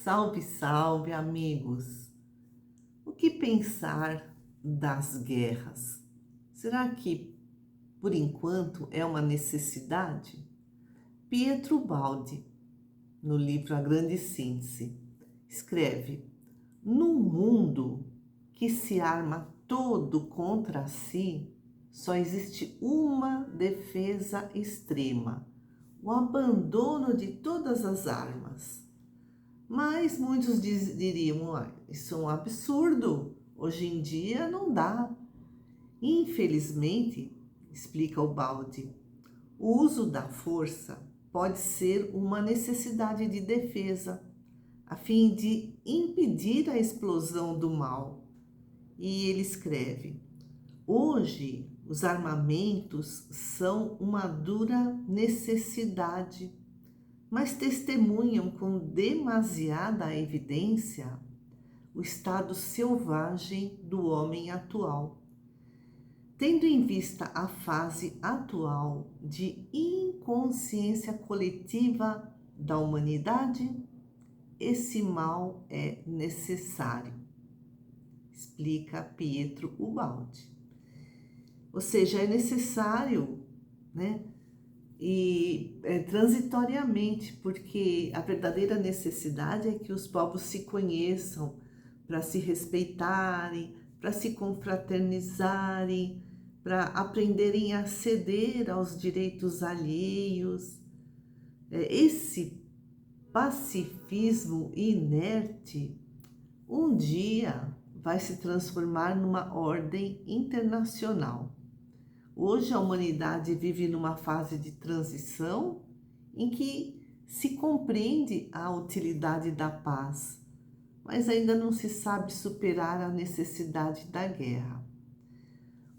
Salve, salve, amigos! O que pensar das guerras? Será que, por enquanto, é uma necessidade? Pietro Baldi, no livro A Grande Síntese, escreve: num mundo que se arma todo contra si, só existe uma defesa extrema: o abandono de todas as armas. Mas muitos diriam: isso é um absurdo, hoje em dia não dá. Infelizmente, explica o Baldi, o uso da força pode ser uma necessidade de defesa, a fim de impedir a explosão do mal. E ele escreve: hoje os armamentos são uma dura necessidade, mas testemunham com demasiada evidência o estado selvagem do homem atual. Tendo em vista a fase atual de inconsciência coletiva da humanidade, esse mal é necessário, explica Pietro Ubaldi. Ou seja, é necessário, né? E transitoriamente, porque a verdadeira necessidade é que os povos se conheçam para se respeitarem, para se confraternizarem, para aprenderem a ceder aos direitos alheios. Esse pacifismo inerte um dia vai se transformar numa ordem internacional. Hoje a humanidade vive numa fase de transição em que se compreende a utilidade da paz, mas ainda não se sabe superar a necessidade da guerra.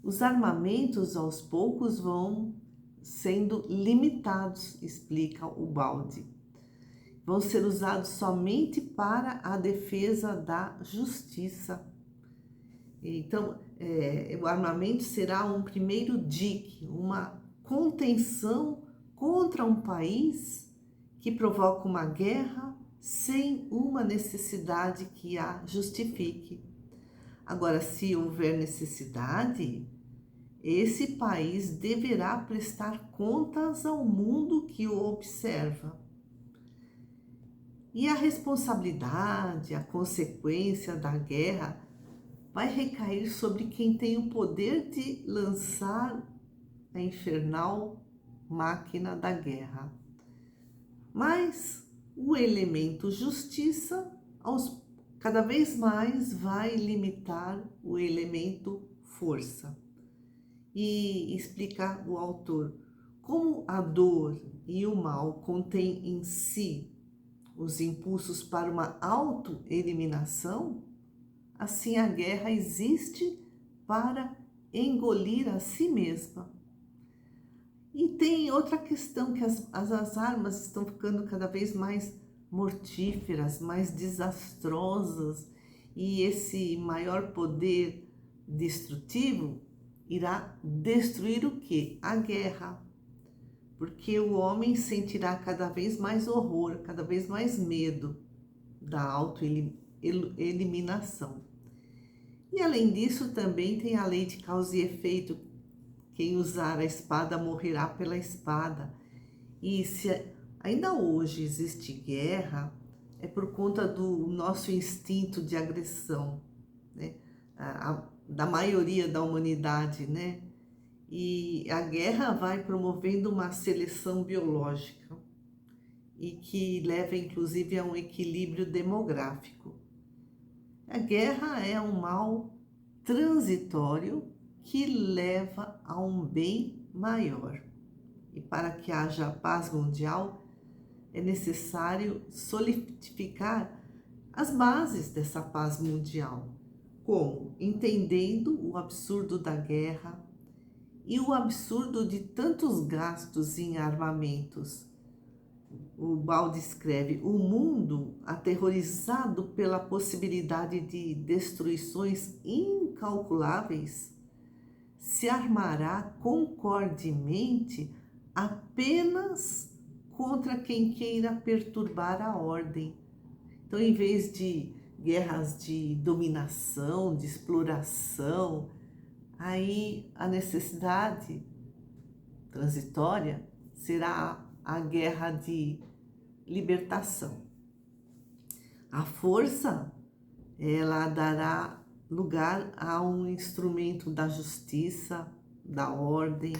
Os armamentos aos poucos vão sendo limitados, explica o Baldi. Vão ser usados somente para a defesa da justiça. Então, o armamento será um primeiro dique, uma contenção contra um país que provoca uma guerra sem uma necessidade que a justifique. Agora, se houver necessidade, esse país deverá prestar contas ao mundo que o observa. E a responsabilidade, a consequência da guerra vai recair sobre quem tem o poder de lançar a infernal máquina da guerra. Mas o elemento justiça, cada vez mais, vai limitar o elemento força. E explica o autor: como a dor e o mal contêm em si os impulsos para uma autoeliminação, assim a guerra existe para engolir a si mesma. E tem outra questão, que as armas estão ficando cada vez mais mortíferas, mais desastrosas, e esse maior poder destrutivo irá destruir o quê? A guerra. Porque o homem sentirá cada vez mais horror, cada vez mais medo da autoeliminação. E além disso, também tem a lei de causa e efeito. Quem usar a espada morrerá pela espada. E se ainda hoje existe guerra, é por conta do nosso instinto de agressão, né? Da maioria da humanidade, né? E a guerra vai promovendo uma seleção biológica e que leva inclusive a um equilíbrio demográfico. A guerra é um mal transitório que leva a um bem maior. E para que haja paz mundial, é necessário solidificar as bases dessa paz mundial. Como? Entendendo o absurdo da guerra e o absurdo de tantos gastos em armamentos. O Baldi escreve: o mundo, aterrorizado pela possibilidade de destruições incalculáveis, se armará concordemente apenas contra quem queira perturbar a ordem. Então, em vez de guerras de dominação, de exploração, aí a necessidade transitória será a guerra de libertação. A força, ela dará lugar a um instrumento da justiça, da ordem,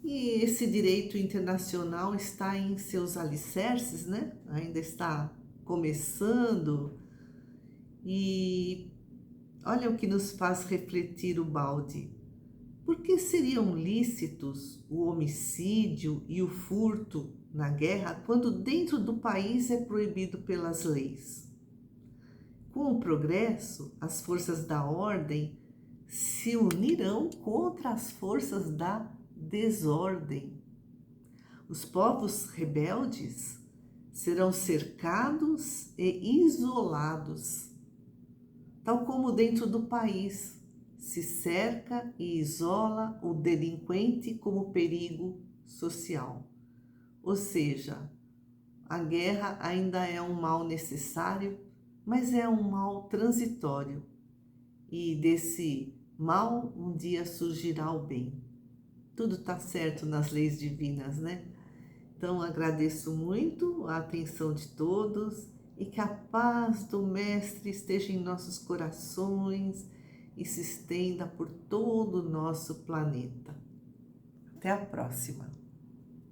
e esse direito internacional está em seus alicerces, né? Ainda está começando, e olha o que nos faz refletir o balde. Por que seriam lícitos o homicídio e o furto na guerra quando dentro do país é proibido pelas leis? Com o progresso, as forças da ordem se unirão contra as forças da desordem. Os povos rebeldes serão cercados e isolados, tal como dentro do país se cerca e isola o delinquente como perigo social. Ou seja, a guerra ainda é um mal necessário, mas é um mal transitório. E desse mal um dia surgirá o bem. Tudo está certo nas leis divinas, né? Então agradeço muito a atenção de todos e que a paz do Mestre esteja em nossos corações e se estenda por todo o nosso planeta. Até a próxima!